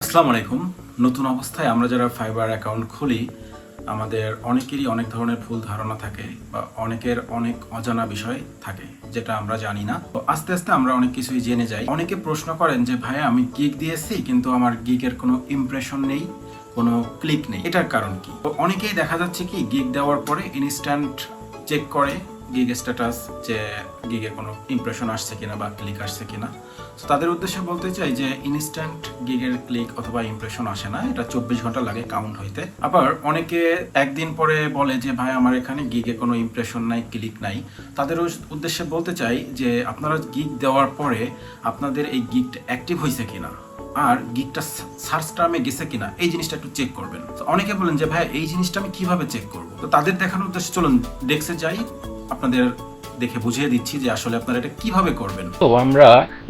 আসসালামু আলাইকুম। নতুন অবস্থায় আমরা যারা ফাইবার অ্যাকাউন্ট খুলি আমাদের অনেকেরই অনেক ধরনের ভুল ধারণা থাকে বা অনেকের অনেক অজানা বিষয় থাকে যেটা আমরা জানি না। তো আস্তে আস্তে আমরা অনেক কিছুই জেনে যাই। অনেকে প্রশ্ন করেন যে ভাই আমি গিগ দিয়েছি কিন্তু আমার গিগের কোনো ইমপ্রেশন নেই, কোনো ক্লিক নেই, এটার কারণ কি? তো অনেকেই দেখা যাচ্ছে কি গিগ দেওয়ার পরে ইনস্ট্যান্ট চেক করে গিগ স্ট্যাটাস যে গিগে কোনো ইমপ্রেশন আসছে কিনা বা ক্লিক আসছে কিনা। তো তাদের উদ্দেশ্যে বলতে চাই যে ইনস্ট্যান্ট গিগের ক্লিক অথবা ইমপ্রেশন আসে না, এটা 24 ঘন্টা লাগে কাউন্ট হইতে। আবার অনেকে একদিন পরে বলে যে ভাই আমার এখানে গিগে কোনো ইমপ্রেশন নাই, ক্লিক নাই। তাদের উদ্দেশ্যে বলতে চাই যে আপনারা গিগ দেওয়ার পরে আপনাদের এই গিগটা অ্যাক্টিভ হয়েছে কিনা আর গিগটা সার্চ টার্মে গেছে কিনা এই জিনিসটা একটু চেক করবেন। তো অনেকে বলেন যে ভাই এই জিনিসটা আমি কিভাবে চেক করব? তো তাদের দেখানোর উদ্দেশ্যে চলুন ডেস্কে যাই, আপনাদের দেখে বুঝিয়ে দিচ্ছি যে আসলে আপনারা এটা কিভাবে করবেন। তো আমরা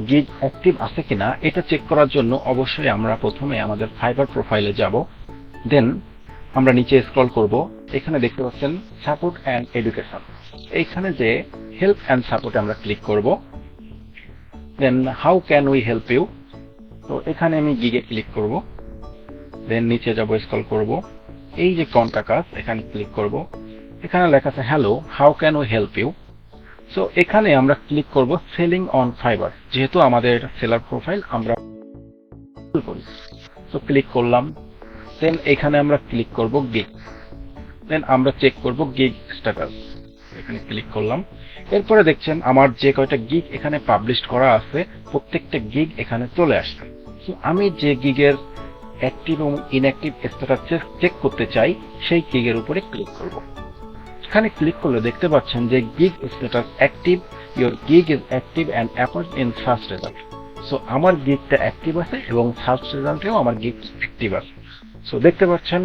গিগ অ্যাক্টিভ আছে কিনা এটা চেক করার জন্য অবশ্যই আমরা প্রথমে আমাদের ফাইবার প্রোফাইলে যাব। দেন আমরা নিচে স্ক্রল করব। এখানে দেখতে পাচ্ছেন সাপোর্ট অ্যান্ড এডুকেশন। এইখানে যে হেল্প অ্যান্ড সাপোর্টে আমরা ক্লিক করব। Then how can we help you, তো এখানে আমি গিগে ক্লিক করব। দেন নিচে যাব, স্ক্রল করব, এই যে কন্টাক্ট আস এখানে ক্লিক করব। এখানে লেখা আছে hello how can we help you. So এখানে আমরা ক্লিক করব সেলিং অন ফাইবার, যেহেতু আমাদের সেলার প্রোফাইল আমরা করি। তো ক্লিক করলাম। দেন এখানে আমরা ক্লিক করব গিগ। দেন আমরা চেক করব গিগ স্ট্যাটাস, এখানে ক্লিক করলাম। এরপরে দেখছেন আমার যে কয়টা গিগ এখানে পাবলিশ করা আছে প্রত্যেকটা গিগ এখানে চলে আসছে। তো আমি যে গিগের অ্যাক্টিভ এবং ইনঅ্যাক্টিভ স্ট্যাটাস চেক করতে চাই সেই গিগের উপরে ক্লিক করব। এখানে ক্লিক করলে দেখতে পাচ্ছেন যে gig status active, your gig is active and appears in search result. So আমার গিগটা অ্যাক্টিভ আছে এবং সার্চ রেজাল্টেও আমার গিগ অ্যাক্টিভ আছে। সো দেখতে পাচ্ছেন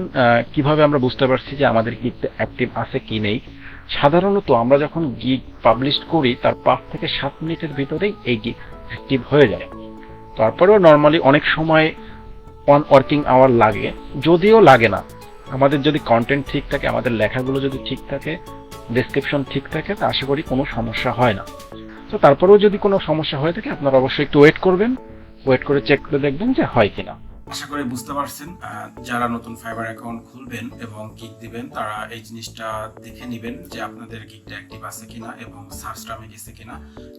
কিভাবে আমরা বুঝতে পারছি যে আমাদের গিগটা অ্যাক্টিভ আছে কি নেই। সাধারণত আমরা যখন গিগ পাবলিশ করি তার 5 থেকে 7 মিনিটের ভিতরেই এই গিগ অ্যাক্টিভ হয়ে যায়। তারপরেও নর্মালি অনেক সময় 1 ওয়ার্কিং আওয়ার লাগে, যদিও লাগে না। আমাদের যদি কন্টেন্ট ঠিক থাকে, আমাদের লেখাগুলো যদি ঠিক থাকে, ডেসক্রিপশন ঠিক থাকে, তা আশা করি কোনো সমস্যা হয় না। তো তারপরেও যদি কোনো সমস্যা হয়ে থাকে আপনারা অবশ্যই একটু ওয়েট করবেন, ওয়েট করে চেক করে দেখবেন যে হয় কিনা। আশা করি বুঝতে পারছেন। যারা নতুন ফাইবার অ্যাকাউন্ট খুলবেন এবং গিগ দিবেন তারা এই জিনিসটা দেখে নেবেন যে আপনাদের গিগটা অ্যাক্টিভ আছে কিনা এবং সার্চ টার্মে গেছে কিনা।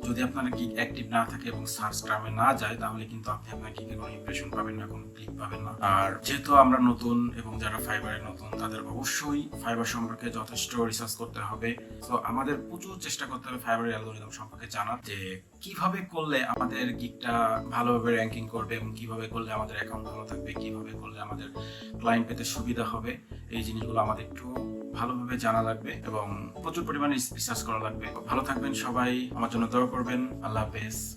যদি আপনার গিগ অ্যাক্টিভ না থাকে এবং সার্চ টার্মে না যায় তাহলে কিন্তু আপনি আপনার গিগে কোনো ইমপ্রেশন পাবেন না, কোনো ক্লিক পাবেন না। আর যেহেতু আমরা নতুন এবং যারা ফাইবারে নতুন তাদের অবশ্যই ফাইবার সম্পর্কে যথেষ্ট রিসার্চ করতে হবে। তো আমাদের প্রচুর চেষ্টা করতে হবে ফাইবার অ্যালগরিদম সম্পর্কে জানার, যে কিভাবে করলে আমাদের গিগটা ভালোভাবে র্যাঙ্কিং করবে এবং কিভাবে করলে আমাদের অ্যাকাউন্ট ভালো থাকবে, কিভাবে করলে আমাদের ক্লায়েন্ট পেতে সুবিধা হবে। এই জিনিসগুলো আমাদের একটু ভালোভাবে জানা লাগবে এবং প্রচুর পরিমাণে রিসার্চ করা লাগবে। ভালো থাকবেন সবাই, আমার জন্য দোয়া করবেন। আল্লাহ হাফেজ।